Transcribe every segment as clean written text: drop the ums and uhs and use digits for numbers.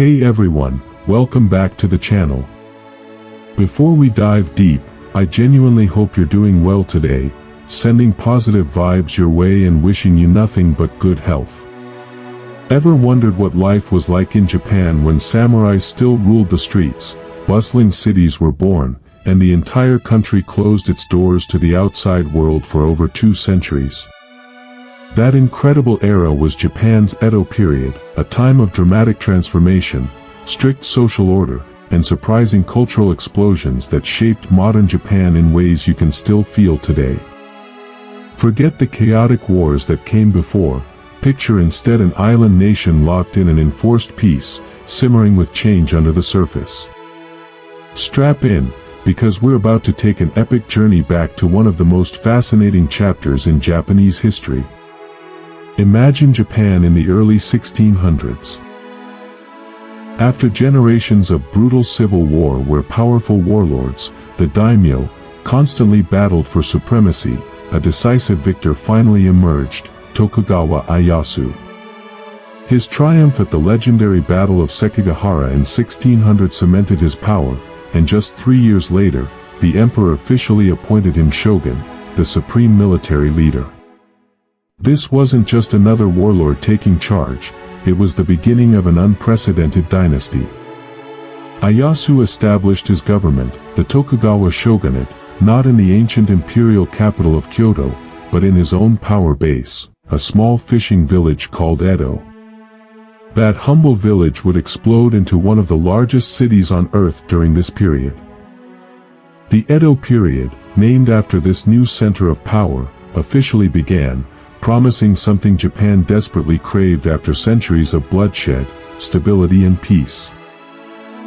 Hey everyone, welcome back to the channel. Before we dive deep, I genuinely hope you're doing well today, sending positive vibes your way and wishing you nothing but good health. Ever wondered what life was like in Japan when samurai still ruled the streets, bustling cities were born, and the entire country closed its doors to the outside world for over 2 centuries? That incredible era was Japan's Edo period, a time of dramatic transformation, strict social order, and surprising cultural explosions that shaped modern Japan in ways you can still feel today. Forget the chaotic wars that came before, picture instead an island nation locked in an enforced peace, simmering with change under the surface. Strap in, because we're about to take an epic journey back to one of the most fascinating chapters in Japanese history. Imagine Japan in the early 1600s. After generations of brutal civil war where powerful warlords, the daimyo, constantly battled for supremacy, a decisive victor finally emerged, Tokugawa Ieyasu. His triumph at the legendary Battle of Sekigahara in 1600 cemented his power, and just 3 years later, the emperor officially appointed him shogun, the supreme military leader. This wasn't just another warlord taking charge, it was the beginning of an unprecedented dynasty. Ieyasu established his government, the Tokugawa shogunate, not in the ancient imperial capital of Kyoto, but in his own power base, a small fishing village called Edo. That humble village would explode into one of the largest cities on earth during this period. The Edo period, named after this new center of power, officially began, promising something Japan desperately craved after centuries of bloodshed, stability and peace.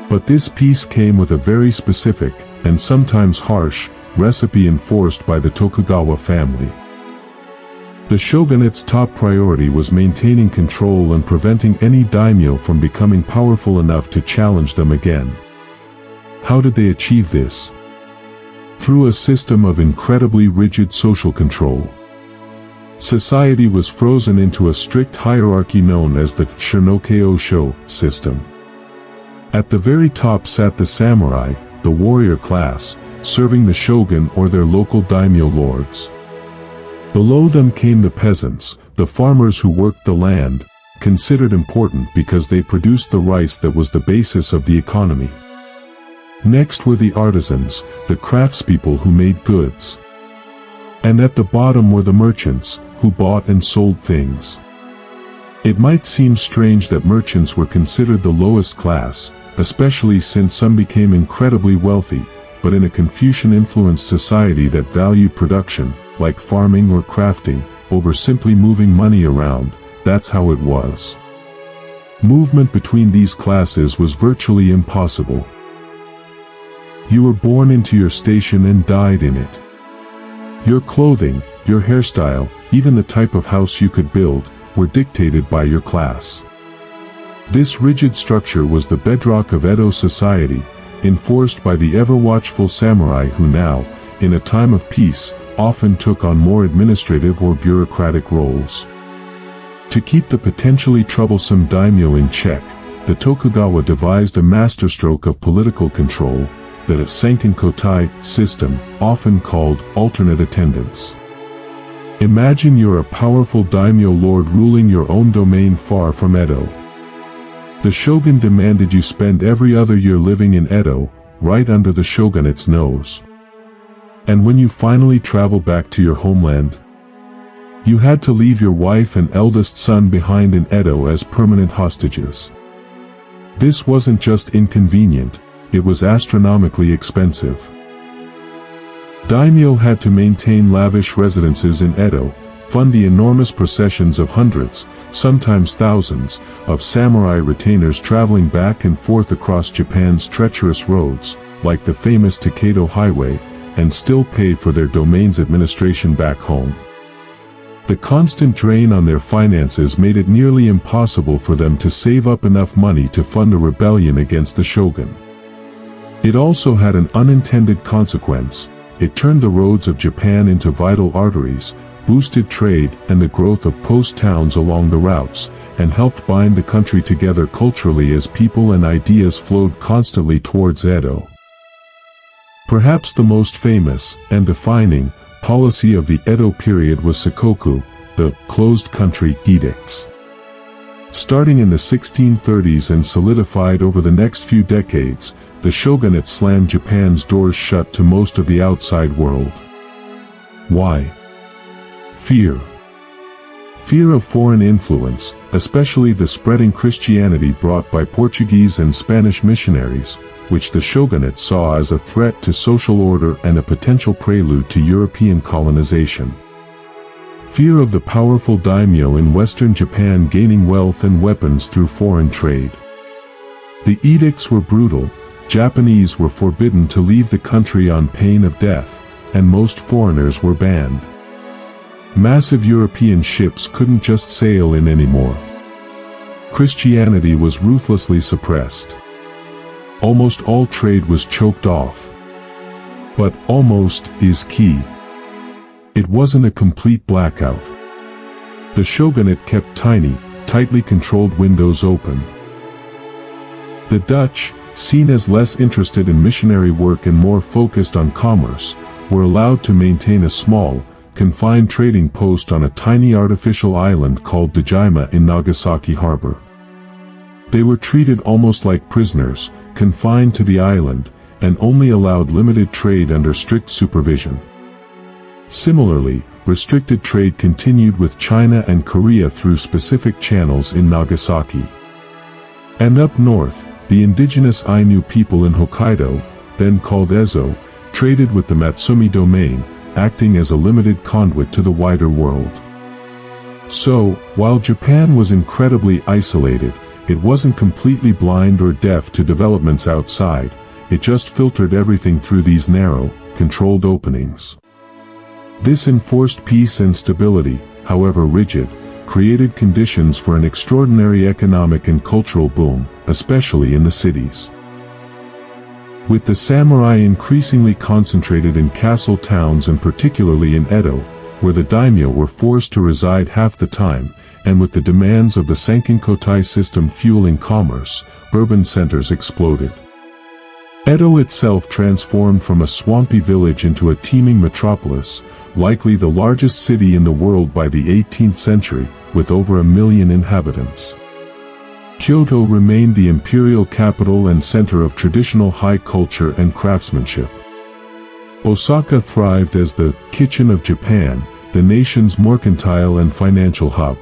But this peace came with a very specific, and sometimes harsh, recipe enforced by the Tokugawa family. The shogunate's top priority was maintaining control and preventing any daimyo from becoming powerful enough to challenge them again. How did they achieve this? Through a system of incredibly rigid social control. Society was frozen into a strict hierarchy known as the Shinokyo system. At the very top sat the samurai, the warrior class, serving the shogun or their local daimyo lords. Below them came the peasants, the farmers who worked the land, considered important because they produced the rice that was the basis of the economy. Next were the artisans, the craftspeople who made goods. And at the bottom were the merchants, who bought and sold things. It might seem strange that merchants were considered the lowest class, especially since some became incredibly wealthy, but in a Confucian-influenced society that valued production, like farming or crafting, over simply moving money around, that's how it was. Movement between these classes was virtually impossible. You were born into your station and died in it. Your clothing, your hairstyle, even the type of house you could build, were dictated by your class. This rigid structure was the bedrock of Edo society, enforced by the ever-watchful samurai who now, in a time of peace, often took on more administrative or bureaucratic roles. To keep the potentially troublesome daimyo in check, the Tokugawa devised a masterstroke of political control, the Senkinkotai system, often called alternate attendance. Imagine you're a powerful daimyo lord ruling your own domain far from Edo. The shogun demanded you spend every other year living in Edo, right under the shogunate's nose. And when you finally travel back to your homeland, you had to leave your wife and eldest son behind in Edo as permanent hostages. This wasn't just inconvenient, it was astronomically expensive. Daimyo had to maintain lavish residences in Edo, fund the enormous processions of hundreds, sometimes thousands, of samurai retainers traveling back and forth across Japan's treacherous roads, like the famous Takedo Highway, and still pay for their domain's administration back home. The constant drain on their finances made it nearly impossible for them to save up enough money to fund a rebellion against the shogun. It also had an unintended consequence. It turned the roads of Japan into vital arteries, boosted trade and the growth of post towns along the routes, and helped bind the country together culturally as people and ideas flowed constantly towards Edo. Perhaps the most famous and defining policy of the Edo period was Sakoku, the closed country edicts. Starting in the 1630s and solidified over the next few decades, the shogunate slammed Japan's doors shut to most of the outside world. Why? Fear. Fear of foreign influence, especially the spreading Christianity brought by Portuguese and Spanish missionaries, which the shogunate saw as a threat to social order and a potential prelude to European colonization. Fear of the powerful daimyo in western Japan gaining wealth and weapons through foreign trade. The edicts were brutal. Japanese were forbidden to leave the country on pain of death, and most foreigners were banned. Massive European ships couldn't just sail in anymore. Christianity was ruthlessly suppressed. Almost all trade was choked off. But almost is key. It wasn't a complete blackout. The shogunate kept tiny, tightly controlled windows open. The Dutch, seen as less interested in missionary work and more focused on commerce, were allowed to maintain a small, confined trading post on a tiny artificial island called Dejima in Nagasaki harbor. They were treated almost like prisoners, confined to the island, and only allowed limited trade under strict supervision. Similarly, restricted trade continued with China and Korea through specific channels in Nagasaki. And up north, the indigenous Ainu people in Hokkaido, then called Ezo, traded with the Matsumi domain, acting as a limited conduit to the wider world. So, while Japan was incredibly isolated, it wasn't completely blind or deaf to developments outside, it just filtered everything through these narrow, controlled openings. This enforced peace and stability, however rigid, created conditions for an extraordinary economic and cultural boom, especially in the cities. With the samurai increasingly concentrated in castle towns and particularly in Edo, where the daimyo were forced to reside half the time, and with the demands of the Sankinkotai system fueling commerce, urban centers exploded. Edo itself transformed from a swampy village into a teeming metropolis, likely the largest city in the world by the 18th century, with over 1 million inhabitants. Kyoto remained the imperial capital and center of traditional high culture and craftsmanship. Osaka thrived as the kitchen of Japan, the nation's mercantile and financial hub.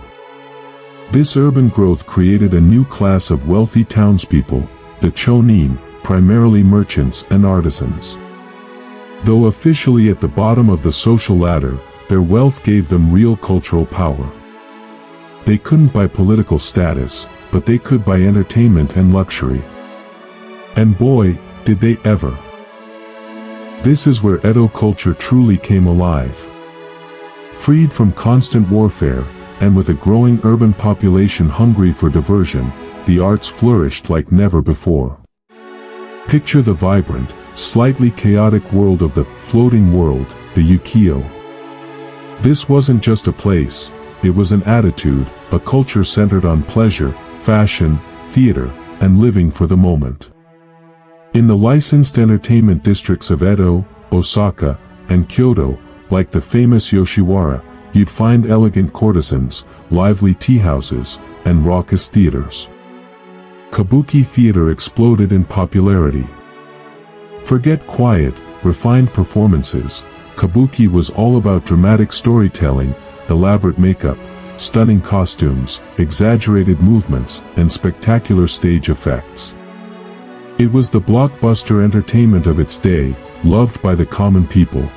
This urban growth created a new class of wealthy townspeople, the chonin, primarily merchants and artisans. Though officially at the bottom of the social ladder, their wealth gave them real cultural power. They couldn't buy political status, but they could buy entertainment and luxury. And boy, did they ever. This is where Edo culture truly came alive. Freed from constant warfare, and with a growing urban population hungry for diversion, the arts flourished like never before. Picture the vibrant, slightly chaotic world of the floating world, the ukiyo. This wasn't just a place, it was an attitude, a culture centered on pleasure, fashion, theater, and living for the moment. In the licensed entertainment districts of Edo, Osaka, and Kyoto, like the famous Yoshiwara, you'd find elegant courtesans, lively tea-houses, and raucous theaters. Kabuki theater exploded in popularity. Forget quiet, refined performances, Kabuki was all about dramatic storytelling, elaborate makeup, stunning costumes, exaggerated movements, and spectacular stage effects. It was the blockbuster entertainment of its day, loved by the common people.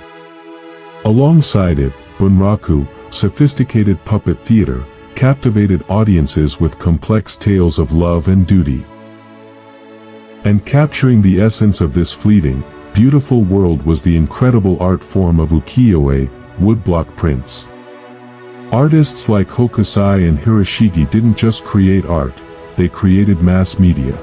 Alongside it, bunraku, sophisticated puppet theater, captivated audiences with complex tales of love and duty. And capturing the essence of this fleeting, beautiful world was the incredible art form of ukiyo-e, woodblock prints. Artists like Hokusai and Hiroshige didn't just create art, they created mass media.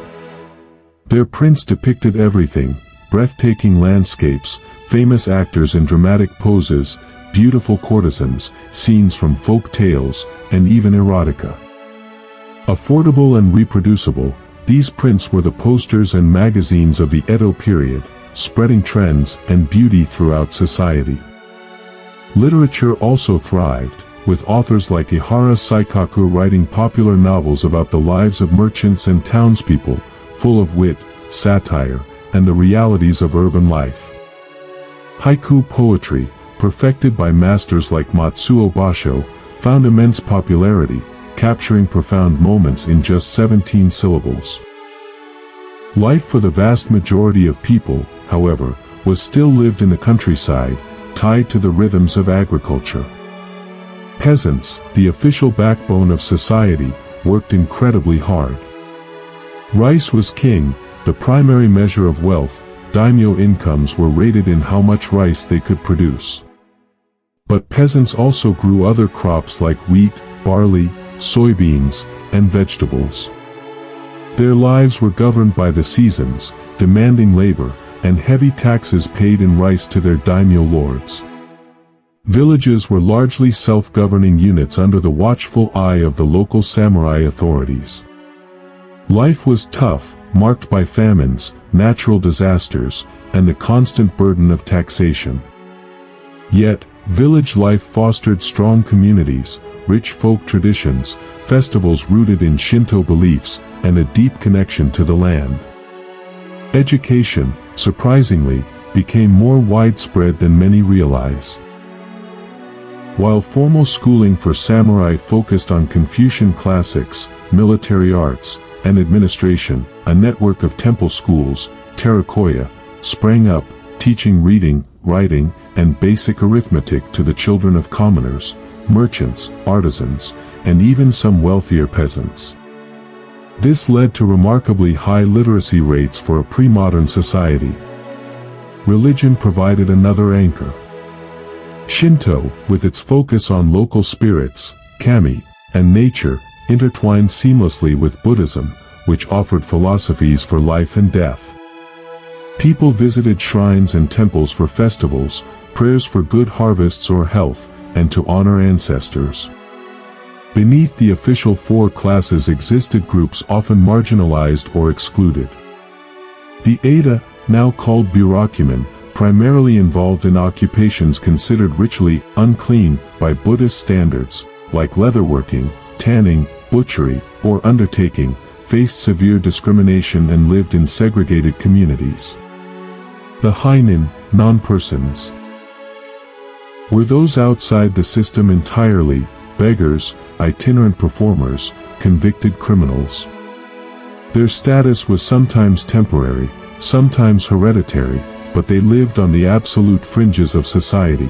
Their prints depicted everything: breathtaking landscapes, famous actors in dramatic poses, beautiful courtesans, scenes from folk tales, and even erotica. Affordable and reproducible, these prints were the posters and magazines of the Edo period, spreading trends and beauty throughout society. Literature also thrived, with authors like Ihara Saikaku writing popular novels about the lives of merchants and townspeople, full of wit, satire, and the realities of urban life. Haiku poetry, perfected by masters like Matsuo Basho, found immense popularity, capturing profound moments in just 17 syllables. Life for the vast majority of people, however, was still lived in the countryside, tied to the rhythms of agriculture. Peasants, the official backbone of society, worked incredibly hard. Rice was king, the primary measure of wealth. Daimyo incomes were rated in how much rice they could produce. But peasants also grew other crops like wheat, barley, soybeans, and vegetables. Their lives were governed by the seasons, demanding labor, and heavy taxes paid in rice to their daimyo lords. Villages were largely self-governing units under the watchful eye of the local samurai authorities. Life was tough, marked by famines, natural disasters, and the constant burden of taxation. Yet, village life fostered strong communities, rich folk traditions, festivals rooted in Shinto beliefs, and a deep connection to the land. Education, surprisingly, became more widespread than many realize. While formal schooling for samurai focused on Confucian classics, military arts, and administration, a network of temple schools, Terakoya, sprang up, teaching reading, writing, and basic arithmetic to the children of commoners, merchants, artisans, and even some wealthier peasants. This led to remarkably high literacy rates for a pre-modern society. Religion provided another anchor. Shinto, with its focus on local spirits, kami, and nature, intertwined seamlessly with Buddhism, which offered philosophies for life and death. People visited shrines and temples for festivals, prayers for good harvests or health, and to honor ancestors. Beneath the official four classes existed groups often marginalized or excluded. The Ada, now called burocumen, primarily involved in occupations considered ritually unclean by Buddhist standards, like leatherworking, tanning, butchery, or undertaking, faced severe discrimination and lived in segregated communities. The Hainin, non-persons, were those outside the system entirely, beggars, itinerant performers, convicted criminals. Their status was sometimes temporary, sometimes hereditary, but they lived on the absolute fringes of society.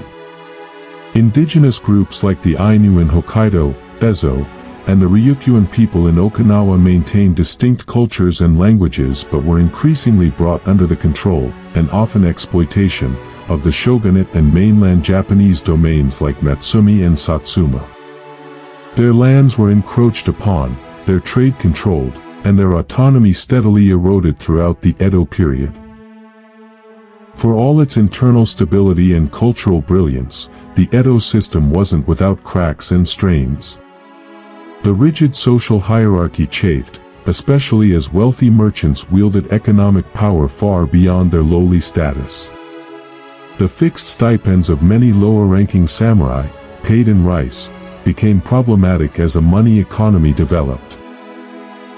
Indigenous groups like the Ainu in Hokkaido, Ezo, and the Ryukyuan people in Okinawa maintained distinct cultures and languages but were increasingly brought under the control, and often exploitation, of the shogunate and mainland Japanese domains like Matsumi and Satsuma. Their lands were encroached upon, their trade controlled, and their autonomy steadily eroded throughout the Edo period. For all its internal stability and cultural brilliance, the Edo system wasn't without cracks and strains. The rigid social hierarchy chafed, especially as wealthy merchants wielded economic power far beyond their lowly status. The fixed stipends of many lower-ranking samurai, paid in rice, became problematic as a money economy developed.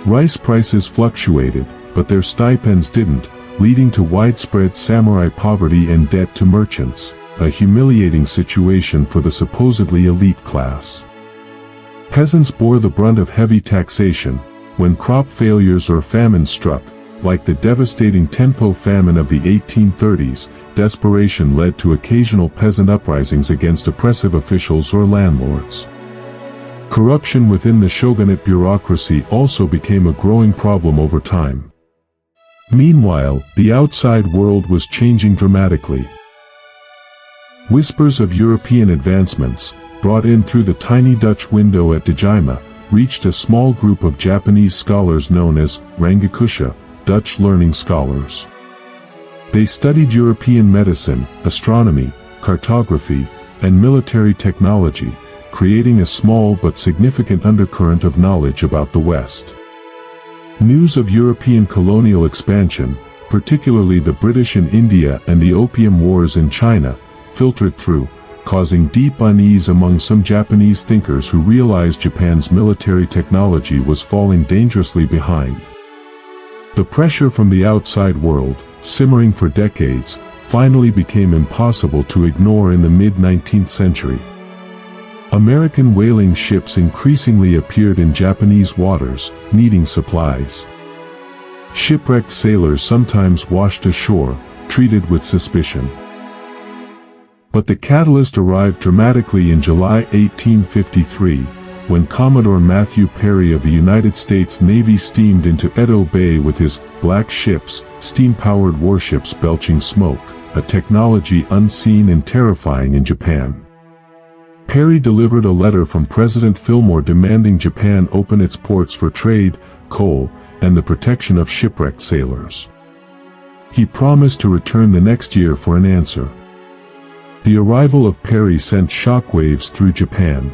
Rice prices fluctuated, but their stipends didn't, leading to widespread samurai poverty and debt to merchants, a humiliating situation for the supposedly elite class. Peasants bore the brunt of heavy taxation. When crop failures or famine struck, like the devastating Tenpo famine of the 1830s, desperation led to occasional peasant uprisings against oppressive officials or landlords. Corruption within the shogunate bureaucracy also became a growing problem over time. Meanwhile, the outside world was changing dramatically. Whispers of European advancements, brought in through the tiny Dutch window at Dejima, reached a small group of Japanese scholars known as Rangakusha, Dutch learning scholars. They studied European medicine, astronomy, cartography, and military technology, creating a small but significant undercurrent of knowledge about the West. News of European colonial expansion, particularly the British in India and the Opium Wars in China, filtered through, causing deep unease among some Japanese thinkers who realized Japan's military technology was falling dangerously behind. The pressure from the outside world, simmering for decades, finally became impossible to ignore in the mid-19th century. American whaling ships increasingly appeared in Japanese waters, needing supplies. Shipwrecked sailors sometimes washed ashore, treated with suspicion. But the catalyst arrived dramatically in July 1853, when Commodore Matthew Perry of the United States Navy steamed into Edo Bay with his black ships, steam-powered warships belching smoke, a technology unseen and terrifying in Japan. Perry delivered a letter from President Fillmore demanding Japan open its ports for trade, coal, and the protection of shipwrecked sailors. He promised to return the next year for an answer. The arrival of Perry sent shockwaves through Japan.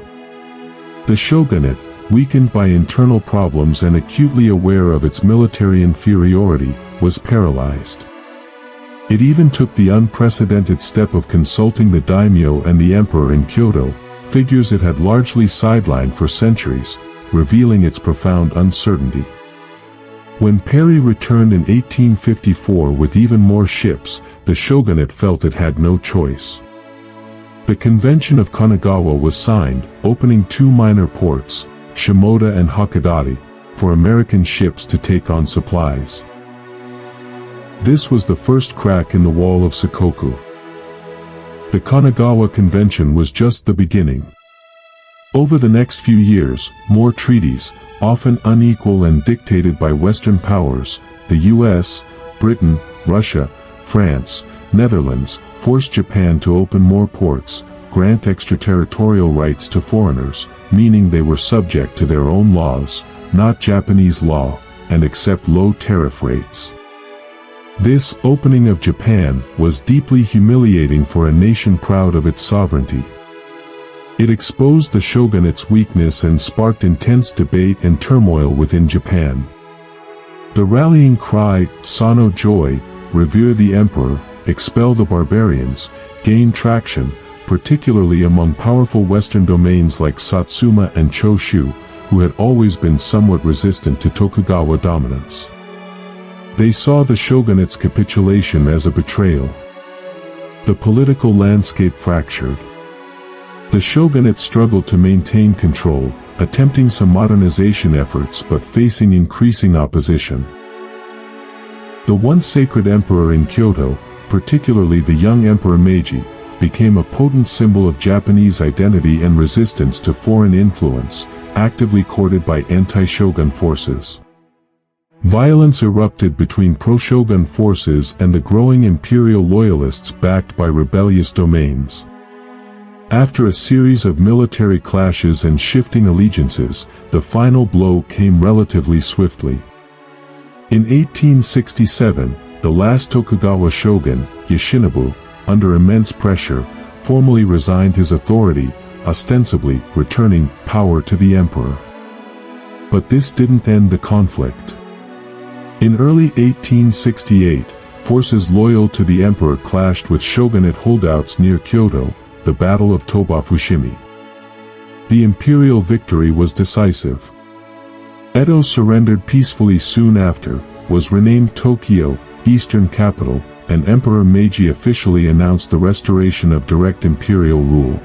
The shogunate, weakened by internal problems and acutely aware of its military inferiority, was paralyzed. It even took the unprecedented step of consulting the daimyo and the emperor in Kyoto, figures it had largely sidelined for centuries, revealing its profound uncertainty. When Perry returned in 1854 with even more ships, the shogunate felt it had no choice. The Convention of Kanagawa was signed, opening two minor ports, Shimoda and Hakodate, for American ships to take on supplies. This was the first crack in the wall of Sakoku. The Kanagawa Convention was just the beginning. Over the next few years, more treaties, often unequal and dictated by Western powers, the US, Britain, Russia, France, Netherlands, forced Japan to open more ports, grant extraterritorial rights to foreigners, meaning they were subject to their own laws, not Japanese law, and accept low tariff rates. This opening of Japan was deeply humiliating for a nation proud of its sovereignty. It exposed the shogunate's weakness and sparked intense debate and turmoil within Japan. The rallying cry, Sano Joy, revere the emperor, expel the barbarians, gained traction, particularly among powerful Western domains like Satsuma and Choshu, who had always been somewhat resistant to Tokugawa dominance. They saw the shogunate's capitulation as a betrayal. The political landscape fractured. The shogunate struggled to maintain control, attempting some modernization efforts but facing increasing opposition. The once sacred emperor in Kyoto, particularly the young Emperor Meiji, became a potent symbol of Japanese identity and resistance to foreign influence, actively courted by anti-shogun forces. Violence erupted between pro-shogun forces and the growing imperial loyalists backed by rebellious domains. After a series of military clashes and shifting allegiances, the final blow came relatively swiftly. In 1867, the last Tokugawa shogun, Yoshinobu, under immense pressure, formally resigned his authority, ostensibly returning power to the emperor. But this didn't end the conflict. In early 1868, forces loyal to the emperor clashed with shogunate holdouts near Kyoto, the Battle of Toba-Fushimi. The imperial victory was decisive. Edo surrendered peacefully soon after, was renamed Tokyo, eastern capital, and Emperor Meiji officially announced the restoration of direct imperial rule.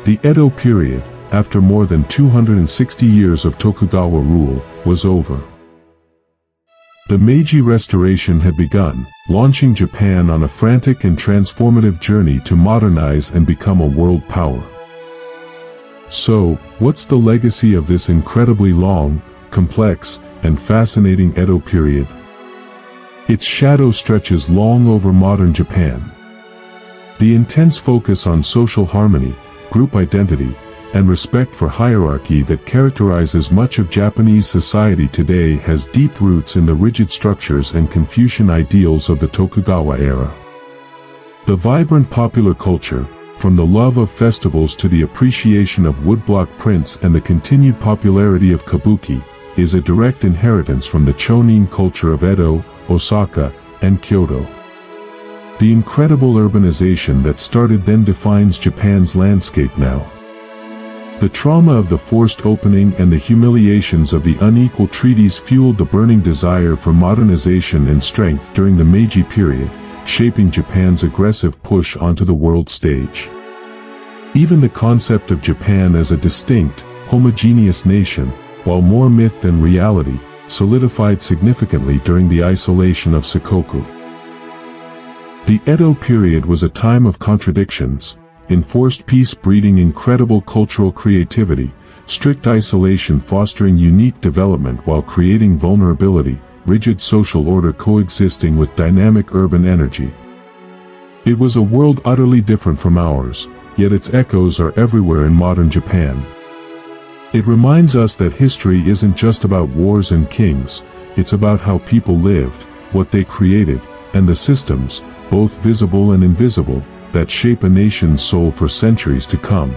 The Edo period, after more than 260 years of Tokugawa rule, was over. The Meiji Restoration had begun, launching Japan on a frantic and transformative journey to modernize and become a world power. So, what's the legacy of this incredibly long, complex, and fascinating Edo period? Its shadow stretches long over modern Japan. The intense focus on social harmony, group identity, and respect for hierarchy that characterizes much of Japanese society today has deep roots in the rigid structures and Confucian ideals of the Tokugawa era. The vibrant popular culture, from the love of festivals to the appreciation of woodblock prints and the continued popularity of kabuki, is a direct inheritance from the Chonin culture of Edo, Osaka, and Kyoto. The incredible urbanization that started then defines Japan's landscape now. The trauma of the forced opening and the humiliations of the unequal treaties fueled the burning desire for modernization and strength during the Meiji period, shaping Japan's aggressive push onto the world stage. Even the concept of Japan as a distinct, homogeneous nation, while more myth than reality, solidified significantly during the isolation of Sakoku. The Edo period was a time of contradictions, enforced peace breeding incredible cultural creativity, strict isolation fostering unique development while creating vulnerability, rigid social order coexisting with dynamic urban energy. It was a world utterly different from ours, yet its echoes are everywhere in modern Japan. It reminds us that history isn't just about wars and kings, it's about how people lived, what they created, and the systems, both visible and invisible, that shape a nation's soul for centuries to come.